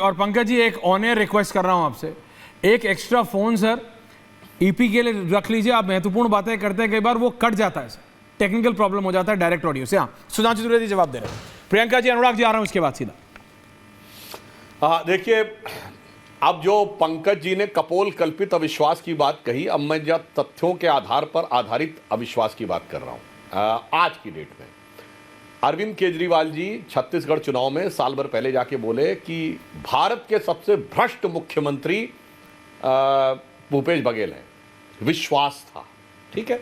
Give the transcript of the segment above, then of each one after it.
और पंकज जी एक on air request कर रहा हूं आपसे, एक एक्स्ट्रा फोन सर ईपी के लिए रख लीजिए। आप महत्वपूर्ण बातें करते हैं, कई बार वो कट जाता है, टेक्निकल प्रॉब्लम हो जाता है डायरेक्ट ऑडियो से। हाँ, सुधांशु त्रिवेदी जवाब दे रहे हैं। प्रियंका जी, अनुराग जी आ रहा हूं इसके बाद सीधा। देखिए, अब जो पंकज जी ने कपोल कल्पित अविश्वास की बात कही, अब मैं जब तथ्यों के आधार पर आधारित अविश्वास की बात कर रहा हूं। आज की डेट में अरविंद केजरीवाल जी छत्तीसगढ़ चुनाव में साल भर पहले जाके बोले कि भारत के सबसे भ्रष्ट मुख्यमंत्री भूपेश बघेल हैं। विश्वास था, ठीक है।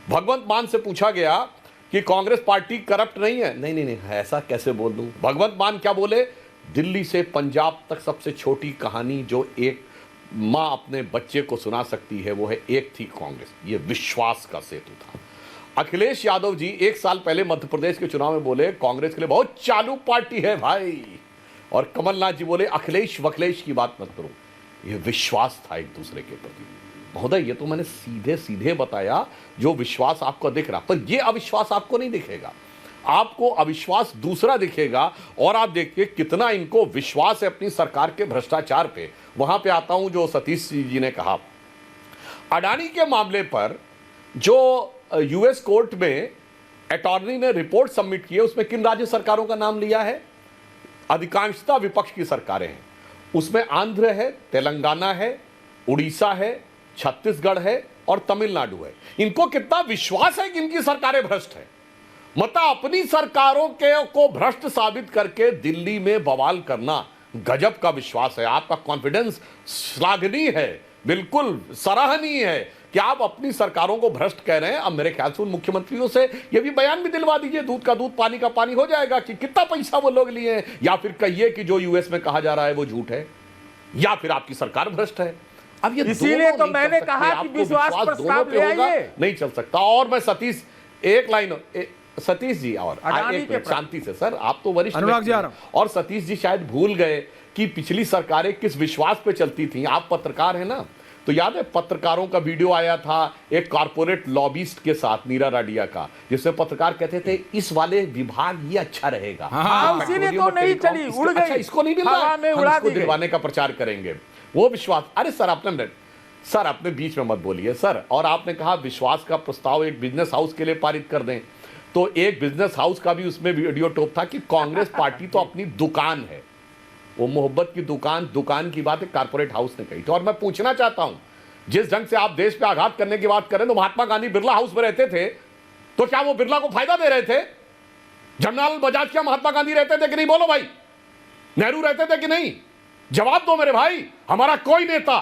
भगवंत मान से पूछा गया कि कांग्रेस पार्टी करप्ट नहीं है। नहीं, ऐसा कैसे बोल दूं। भगवंत मान क्या बोले, दिल्ली से पंजाब तक सबसे छोटी कहानी जो एक मां अपने बच्चे को सुना सकती है वो है एक थी कांग्रेस। ये विश्वास का सेतु था। अखिलेश यादव जी एक साल पहले मध्य प्रदेश के चुनाव में बोले कांग्रेस के लिए बहुत चालू पार्टी है भाई, और कमलनाथ जी बोले अखिलेश वखलेश की बात मत करो। ये विश्वास था एक दूसरे के प्रति। महोदय, ये तो मैंने सीधे सीधे बताया जो विश्वास आपको दिख रहा, पर ये अविश्वास आपको नहीं दिखेगा। आपको अविश्वास दूसरा दिखेगा। और आप देखिए कितना इनको विश्वास है अपनी सरकार के भ्रष्टाचार पे। वहां पे आता हूं जो सतीश जी ने कहा, अडानी के मामले पर जो यूएस कोर्ट में अटॉर्नी ने रिपोर्ट सबमिट की है, उसमें किन राज्य सरकारों का नाम लिया है? अधिकांशतः विपक्ष की सरकारें हैं। उसमें आंध्र है, तेलंगाना है, उड़ीसा है, छत्तीसगढ़ है और तमिलनाडु है। इनको कितना विश्वास है कि इनकी सरकारें भ्रष्ट है। मतलब अपनी सरकारों को भ्रष्ट साबित करके दिल्ली में बवाल करना गजब का विश्वास है। आपका कॉन्फिडेंस श्लाघनीय है, बिल्कुल सराहनीय है कि आप अपनी सरकारों को भ्रष्ट कह रहे हैं। अब मेरे ख्याल से उन मुख्यमंत्रियों से यह भी बयान भी दिलवा दीजिए, दूध का दूध पानी का पानी हो जाएगा कि कितना पैसा वो लोग लिए हैं। या फिर कहिए कि जो यूएस में कहा जा रहा है वो झूठ है, या फिर आपकी सरकार भ्रष्ट है। अब ये इसीलिए तो मैंने कहा कि विश्वास प्रस्ताव ले आइए। नहीं चल सकता। और मैं सतीश एक लाइन, सतीश जी और शांति से सर, आप तो वरिष्ठ व्यक्ति हैं, और सतीश जी शायद भूल गए कि पिछली सरकारें किस विश्वास पे चलती थी। आप पत्रकार हैं ना, तो याद है पत्रकारों का वीडियो आया था एक कॉर्पोरेट लॉबिस्ट के साथ, नीरा राडिया का, जिसमें पत्रकार कहते थे इस वाले विभाग ये अच्छा रहेगा। इसीलिए तो नहीं चली, उड़ गई। अच्छा, इसको नहीं मिल रहा, हम इसको दिलवाने का प्रचार करेंगे। वो विश्वास, अरे सर आपने बीच में मत बोलिए सर। और आपने कहा विश्वास का प्रस्ताव एक बिजनेस हाउस के लिए पारित कर दें, तो एक बिजनेस हाउस का भी उसमें वीडियो टॉप था कि कांग्रेस पार्टी तो अपनी दुकान है, वो मोहब्बत की दुकान की बात है कारपोरेट हाउस ने कही थी। और मैं पूछना चाहता हूं, जिस ढंग से आप देश पे आघात करने की बात करें, तो महात्मा गांधी बिरला हाउस में रहते थे, तो क्या वो बिरला को फायदा दे रहे थे? जमनालाल बजाज क्या महात्मा गांधी रहते थे कि नहीं? बोलो भाई, नेहरू रहते थे कि नहीं? जवाब दो मेरे भाई। हमारा कोई नेता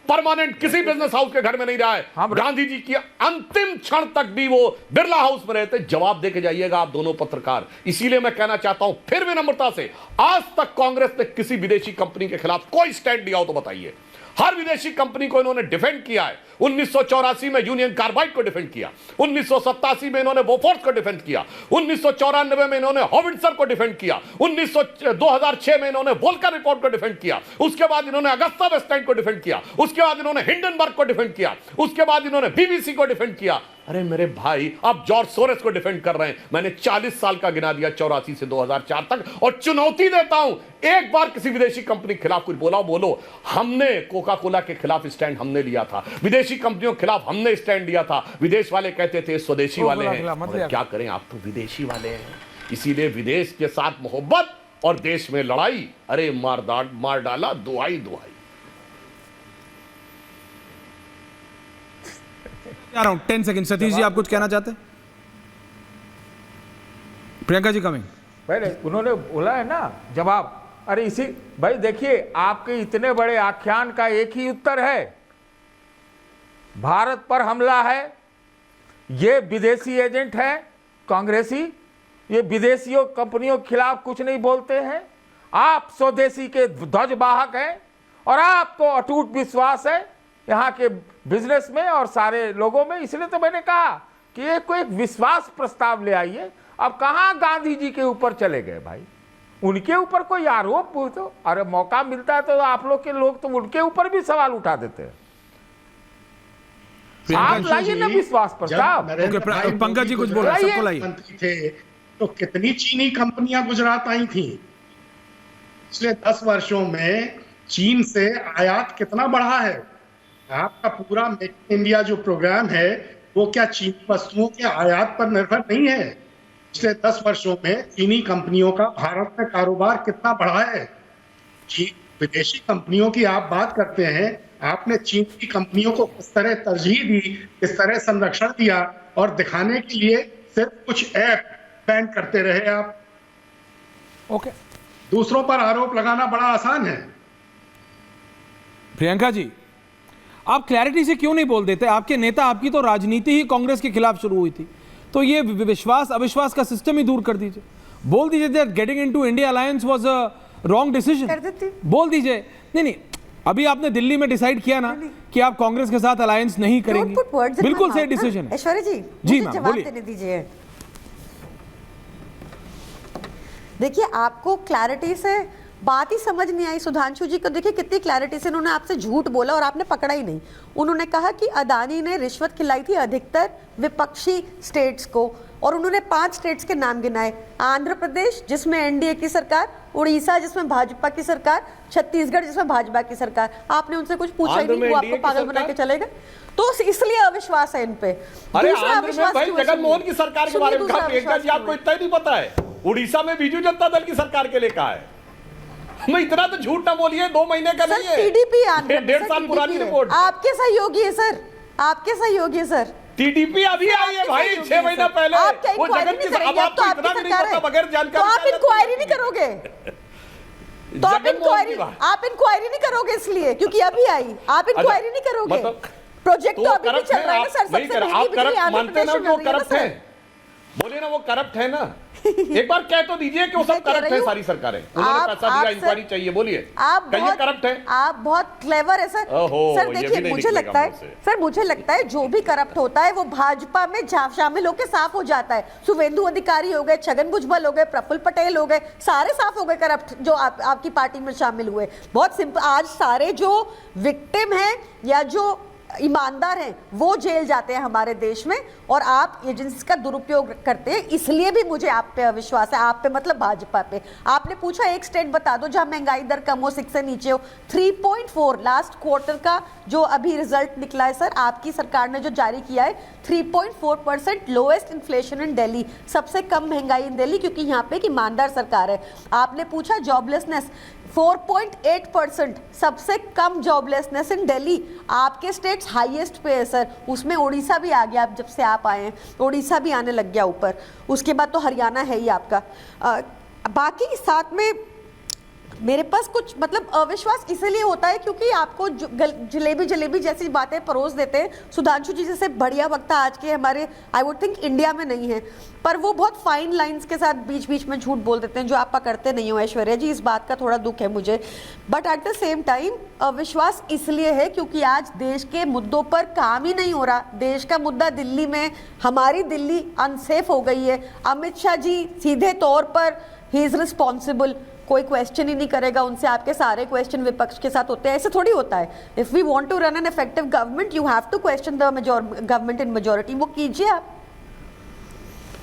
परमानेंट किसी बिजनेस हाउस के घर में नहीं रहा है। गांधी जी की अंतिम क्षण तक भी वो बिरला हाउस में रहते। जवाब देके जाइएगा आप दोनों पत्रकार। इसीलिए मैं कहना चाहता हूं फिर विनम्रता से, आज तक कांग्रेस ने किसी विदेशी कंपनी के खिलाफ कोई स्टैंड लिया हो तो बताइए। हर विदेशी कंपनी को इन्होंने डिफेंड किया है। 1984 में यूनियन कार्बाइड को डिफेंड किया, 1987 में इन्होंने बोफोर्स को डिफेंड किया, 1994 में इन्होंने हॉविट्जर को डिफेंड किया, 2006 में इन्होंने वोल्कर रिपोर्ट को डिफेंड किया, उसके बाद इन्होंने अगस्ता वेस्टलैंड को डिफेंड किया, उसके बाद इन्होंने हिंडनबर्ग को डिफेंड किया, उसके बाद इन्होंने बीबीसी को डिफेंड किया। अरे मेरे भाई, आप जॉर्ज सोरेस को डिफेंड कर रहे हैं। मैंने 40 साल का गिना दिया, 84 से 2004 तक। और चुनौती देता हूं, एक बार किसी विदेशी कंपनी के खिलाफ कुछ बोलो। हमने कोका कोला के खिलाफ स्टैंड हमने लिया था, विदेशी कंपनियों के खिलाफ हमने स्टैंड लिया था। विदेश वाले कहते थे स्वदेशी वाले हैं, क्या करें, आप तो विदेशी वाले हैं। इसीलिए विदेश के साथ मोहब्बत और देश में लड़ाई। अरे मार डाला दुआई। आ रहा हूं 10 सेकंड। सतीश जी आप कुछ कहना चाहते हैं? प्रियंका जी कमिंग। पहले उन्होंने बोला है ना जवाब। अरे इसी भाई देखिए, आपके इतने बड़े आख्यान का एक ही उत्तर है, भारत पर हमला है, ये विदेशी एजेंट है कांग्रेसी, ये विदेशियों कंपनियों के खिलाफ कुछ नहीं बोलते हैं। आप स्वदेशी के ध्वजवाहक हैं और आपको अटूट विश्वास है यहाँ के बिजनेस में और सारे लोगों में। इसलिए तो मैंने कहा कि एक विश्वास प्रस्ताव ले आइए। अब कहाँ गांधी जी के ऊपर चले गए भाई, उनके ऊपर कोई आरोप पूछो। अरे मौका मिलता है तो आप लोग के लोग तो उनके ऊपर भी सवाल उठा देते हैं। आप लाइए ना विश्वास प्रस्ताव। पंकज जी कुछ बोल रहे हैं, सबको लाइए। थे तो कितनी चीनी कंपनियां गुजरात आई थी, पिछले 10 वर्षों में चीन से आयात कितना बढ़ा है? आपका पूरा मेक इन इंडिया जो प्रोग्राम है वो क्या चीनी वस्तुओं के आयात पर निर्भर नहीं है? पिछले 10 वर्षों में चीनी कंपनियों का भारत में कारोबार कितना बढ़ा है? विदेशी कंपनियों की आप बात करते हैं, आपने चीन की कंपनियों को किस तरह तरजीह दी, किस तरह संरक्षण दिया, और दिखाने के लिए सिर्फ कुछ ऐप बैन करते रहे आप। ओके, दूसरों पर आरोप लगाना बड़ा आसान है। प्रियंका जी, आप क्लैरिटी से क्यों नहीं बोल देते? आपके नेता, आपकी तो राजनीति ही कांग्रेस के खिलाफ शुरू हुई थी, तो ये विश्वास अविश्वास का सिस्टम ही दूर कर दीजिए। बोल दीजिए that getting into India alliance was a wrong decision. बोल दीजिए। नहीं, अभी आपने दिल्ली में डिसाइड किया ना कि आप कांग्रेस के साथ अलायंस नहीं करेंगे, बिल्कुल सही डिसीजन है। ऐश्वर्या जी, जी मुझे मैम, जवाब बोलिए। देने दीजिए। देखिए, आपको क्लैरिटी से बात ही समझ नहीं आई। सुधांशु जी को देखिए कितनी क्लैरिटी से उन्होंने आपसे झूठ बोला और आपने पकड़ा ही नहीं। उन्होंने कहा कि अदानी ने रिश्वत खिलाई थी अधिकतर विपक्षी स्टेट्स को, और उन्होंने 5 स्टेट्स के नाम गिनाए। आंध्र प्रदेश जिसमें एनडीए की सरकार, उड़ीसा जिसमें भाजपा की सरकार, छत्तीसगढ़ जिसमें भाजपा की सरकार। आपने उनसे कुछ पूछा ही नहीं, वो आपको पागल बना के चले गए। तो इसलिए अविश्वास है इन पे। अरे आंध्र में भाई जगनमोहन की सरकार के बारे में कहा, प्रियंका जी आपको इतना ही नहीं पता है? उड़ीसा में बीजू जनता दल की सरकार के लिए कहा है। मैं इतना तो झूठ ना बोलिए, 2 महीने का नहीं है, टीडीपी 1.5 साल पुरानी रिपोर्ट। आपके सहयोगी है सर, आपके सहयोगी है सर। टीडीपी अभी आई है भाई, 6 महीना पहले। आप क्या वो इंक्वायरी जगन नहीं की, करेंगे? अब आपको तो इतना आपकी भी नहीं सरकार पता है। बगैर जानकारी। तो आप इंक्वायरी नहीं करोगे? तो आप जगनमोहन इंक्वायरी नहीं करोगे इसलिए क्योंकि अभी आई। आप इंक्वायरी नहीं करोगे? मतलब प्रोजेक्ट तो अभी भी करप्ट चल रहा है ना आप सर। नहीं सबसे कर, महंगी आप बिजली करप्ट आंध्र मानते ना प्रदेश में वो मिल रही है ना करप्ट है? सर। बोलिए ना वो करप्ट है ना। एक बार कह तो दीजिए कि वो सब करप्ट है, सारी सरकारें। उन्होंने पैसा दिया, इंक्वायरी चाहिए, बोलिए कहिए करप्ट है। आप बहुत क्लेवर है सर। सर देखिए, मुझे लगता है सर, मुझे लगता है जो भी करप्ट होता है वो भाजपा में शामिल होकर साफ हो जाता है। शुभेंदु अधिकारी हो गए, छगन भुजबल हो गए, प्रफुल्ल पटेल हो गए, सारे साफ हो गए करप्ट जो आपकी पार्टी में शामिल हुए। बहुत सिंपल। आज सारे जो विक्टिम हैं या जो ईमानदार हैं वो जेल जाते हैं हमारे देश में, और आप एजेंसीज का दुरुपयोग करते हैं। इसलिए भी मुझे आप पे अविश्वास है। आप पे मतलब भाजपा पे। आपने पूछा एक स्टेट बता दो जहां महंगाई दर कम हो, 6 से नीचे हो। 3.4 लास्ट क्वार्टर का जो अभी रिजल्ट निकला है सर, आपकी सरकार ने जो जारी किया है, 3.4% लोएस्ट इन्फ्लेशन इन दिल्ली, सबसे कम महंगाई इन दिल्ली, क्योंकि यहाँ पे एक ईमानदार सरकार है। आपने पूछा जॉबलेसनेस, 4.8%, सबसे कम जॉबलेसनेस इन दिल्ली। आपके स्टेट्स हाईएस्ट पे है सर, उसमें उड़ीसा भी आ गया। जब से आप आए हैं उड़ीसा भी आने लग गया ऊपर। उसके बाद तो हरियाणा है ही आपका। बाकी साथ में मेरे पास कुछ मतलब अविश्वास इसलिए होता है क्योंकि आपको जलेबी जैसी बातें परोस देते हैं। सुधांशु जी जैसे बढ़िया वक्ता आज के हमारे आई वुड थिंक इंडिया में नहीं है, पर वो बहुत फाइन लाइंस के साथ बीच बीच में झूठ बोल देते हैं जो आप करते नहीं हो ऐश्वर्या जी। इस बात का थोड़ा दुख है मुझे, but at the same time अविश्वास इसलिए है क्योंकि आज देश के मुद्दों पर काम ही नहीं हो रहा। देश का मुद्दा दिल्ली में, हमारी दिल्ली अनसेफ हो गई है। अमित शाह जी सीधे तौर पर ही इज रिस्पॉन्सिबल, कोई क्वेश्चन ही नहीं करेगा उनसे। आपके सारे क्वेश्चन विपक्ष के साथ होते हैं, ऐसे थोड़ी होता है। If we want to run an effective government you have to question the government in majority. वो कीजिए आप।